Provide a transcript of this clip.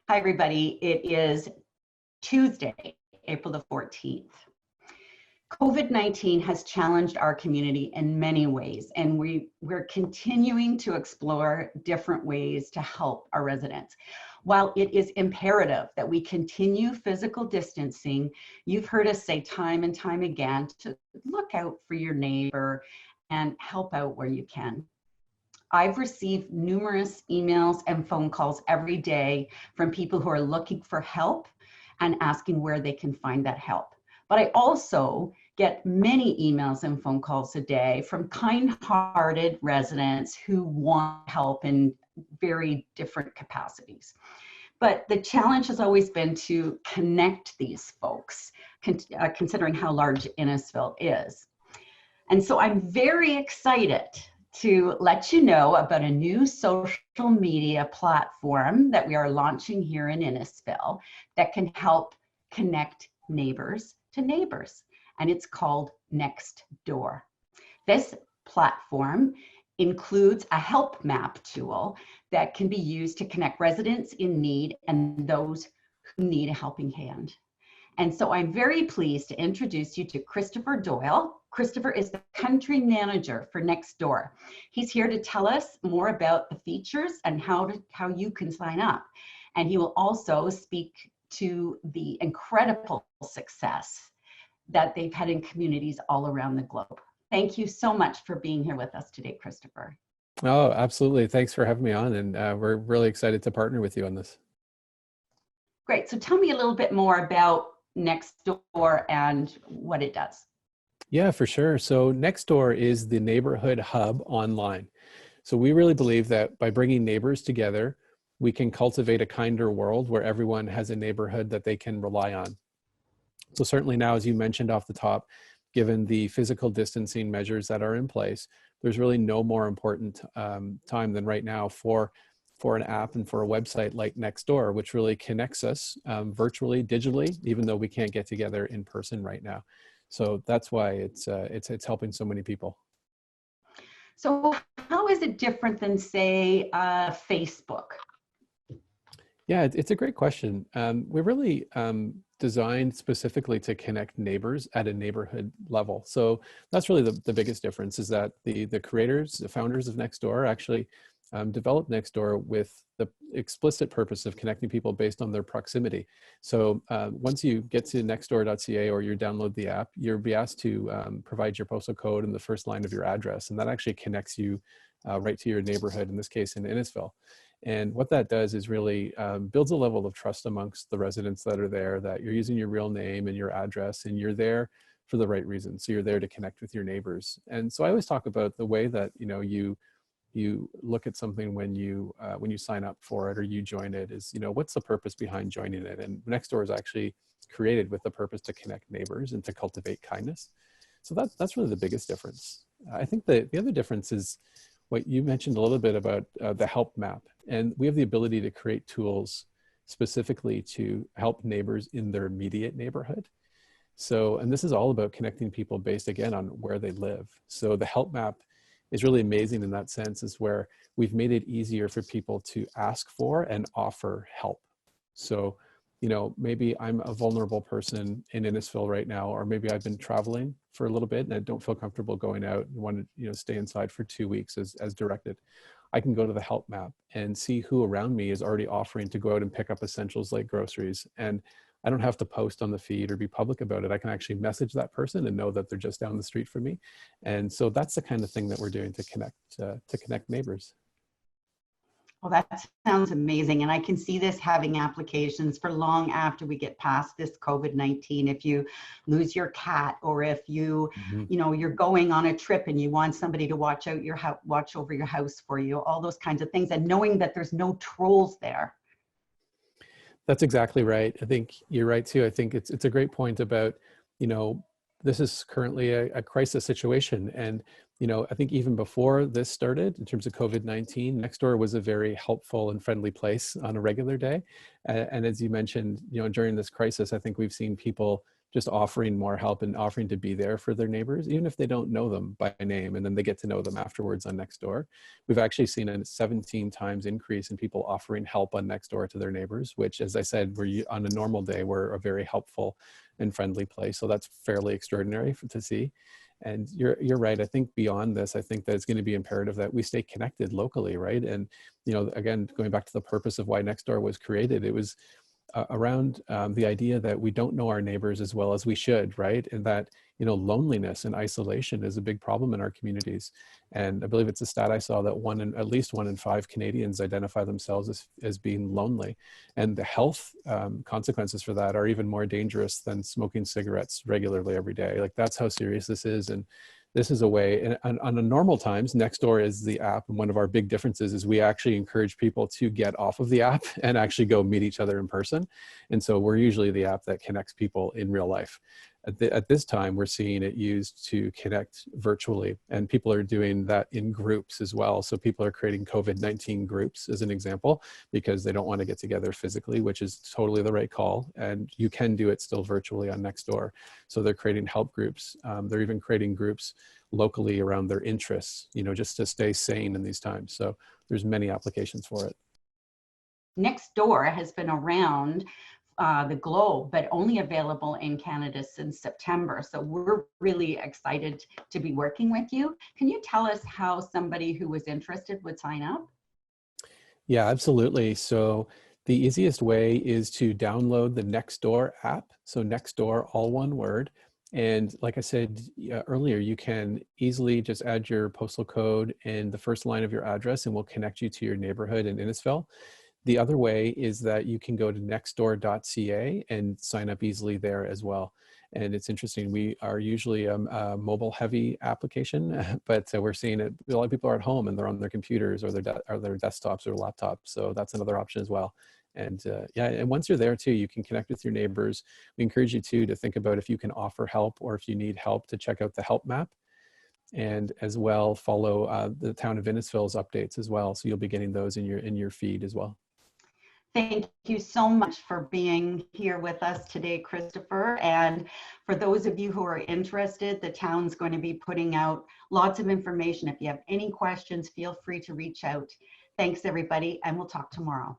Hi, everybody. It is Tuesday, April the 14th. COVID-19 has challenged our community in many ways, and we're continuing to explore different ways to help our residents. While it is imperative that we continue physical distancing, you've heard us say time and time again to look out for your neighbor and help out where you can. I've received numerous emails and phone calls every day from people who are looking for help and asking where they can find that help. But I also get many emails and phone calls a day from kind-hearted residents who want help in very different capacities. But the challenge has always been to connect these folks, considering how large Innisfil is. And so I'm very excited to let you know about a new social media platform that we are launching here in Innisfil that can help connect neighbors to neighbors, and it's called NextDoor. This platform includes a help map tool that can be used to connect residents in need and those who need a helping hand. And so I'm very pleased to introduce you to Christopher Doyle. Christopher is the country manager for NextDoor. He's here to tell us more about the features and how you can sign up. And he will also speak to the incredible success that they've had in communities all around the globe. Thank you so much for being here with us today, Christopher. Oh, absolutely. Thanks for having me on. And we're really excited to partner with you on this. Great. So tell me a little bit more about NextDoor and what it does. Yeah, for sure. So NextDoor is the neighborhood hub online. So we really believe that by bringing neighbors together, we can cultivate a kinder world where everyone has a neighborhood that they can rely on. So certainly now, as you mentioned off the top, given the physical distancing measures that are in place, there's really no more important time than right now for an app and for a website like NextDoor, which really connects us virtually, digitally, even though we can't get together in person right now. So that's why it's helping so many people. So how is it different than, say, Facebook? Yeah, it's a great question. We're really designed specifically to connect neighbors at a neighborhood level. So that's really the biggest difference, is that the creators, the founders of NextDoor actually developed NextDoor with the explicit purpose of connecting people based on their proximity. So once you get to nextdoor.ca or you download the app, you'll be asked to provide your postal code and the first line of your address, and that actually connects you right to your neighborhood, in this case in Innisfil. And what that does is really builds a level of trust amongst the residents that are there, that you're using your real name and your address, and you're there for the right reason. So you're there to connect with your neighbors. And so I always talk about the way that you look at something when you sign up for it or you join it is, what's the purpose behind joining it? And NextDoor is actually created with the purpose to connect neighbors and to cultivate kindness. So that's really the biggest difference. I think the other difference is what you mentioned a little bit about the help map. And we have the ability to create tools specifically to help neighbors in their immediate neighborhood. So, and this is all about connecting people based, again, on where they live. So the help map is really amazing in that sense, is where we've made it easier for people to ask for and offer help. So, maybe I'm a vulnerable person in Innisfil right now, or maybe I've been traveling for a little bit and I don't feel comfortable going out and want to, stay inside for 2 weeks as directed. I can go to the help map and see who around me is already offering to go out and pick up essentials like groceries. And I don't have to post on the feed or be public about it. I can actually message that person and know that they're just down the street from me. And so that's the kind of thing that we're doing to connect neighbors. Well, that sounds amazing. And I can see this having applications for long after we get past this COVID-19. If you lose your cat, or if you, you're going on a trip and you want somebody to watch over your house for you, all those kinds of things, and knowing that there's no trolls there. That's exactly right. I think you're right too. I think it's a great point about, this is currently a crisis situation. And, I think even before this started, in terms of COVID-19, NextDoor was a very helpful and friendly place on a regular day. And as you mentioned, during this crisis, I think we've seen people just offering more help and offering to be there for their neighbors, even if they don't know them by name, and then they get to know them afterwards on Nextdoor. We've actually seen a 17 times increase in people offering help on Nextdoor to their neighbors, which, as I said, on a normal day, we're a very helpful and friendly place. So that's fairly extraordinary to see. And you're right. I think beyond this, I think that it's going to be imperative that we stay connected locally, right? And, you know, again, going back to the purpose of why Nextdoor was created, it was around the idea that we don't know our neighbors as well as we should, right? And that, you know, loneliness and isolation is a big problem in our communities. And I believe it's a stat I saw that at least 1 in 5 Canadians identify themselves as being lonely. And the health consequences for that are even more dangerous than smoking cigarettes regularly every day. Like, that's how serious this is. And this is a way, and on the normal times, Nextdoor is the app. And one of our big differences is we actually encourage people to get off of the app and actually go meet each other in person. And so we're usually the app that connects people in real life. At this time, we're seeing it used to connect virtually, and people are doing that in groups as well. So people are creating COVID-19 groups, as an example, because they don't want to get together physically, which is totally the right call. And you can do it still virtually on Nextdoor. So they're creating help groups. They're even creating groups locally around their interests, you know, just to stay sane in these times. So there's many applications for it. Nextdoor has been around the globe, but only available in Canada since September. So we're really excited to be working with you. Can you tell us how somebody who was interested would sign up? Yeah, absolutely. So the easiest way is to download the Nextdoor app. So Nextdoor, all one word. And like I said earlier, you can easily just add your postal code and the first line of your address, and we'll connect you to your neighborhood in Innisfil. The other way is that you can go to nextdoor.ca and sign up easily there as well. And it's interesting, we are usually a mobile heavy application, but we're seeing it, a lot of people are at home and they're on their computers or their desktops or laptops. So that's another option as well. And yeah, and once you're there too, you can connect with your neighbors. We encourage you too to think about if you can offer help, or if you need help, to check out the help map. And as well, follow the town of Innisfil's updates as well. So you'll be getting those in your feed as well. Thank you so much for being here with us today, Christopher. And for those of you who are interested, the town's going to be putting out lots of information. If you have any questions, feel free to reach out. Thanks, everybody, and we'll talk tomorrow.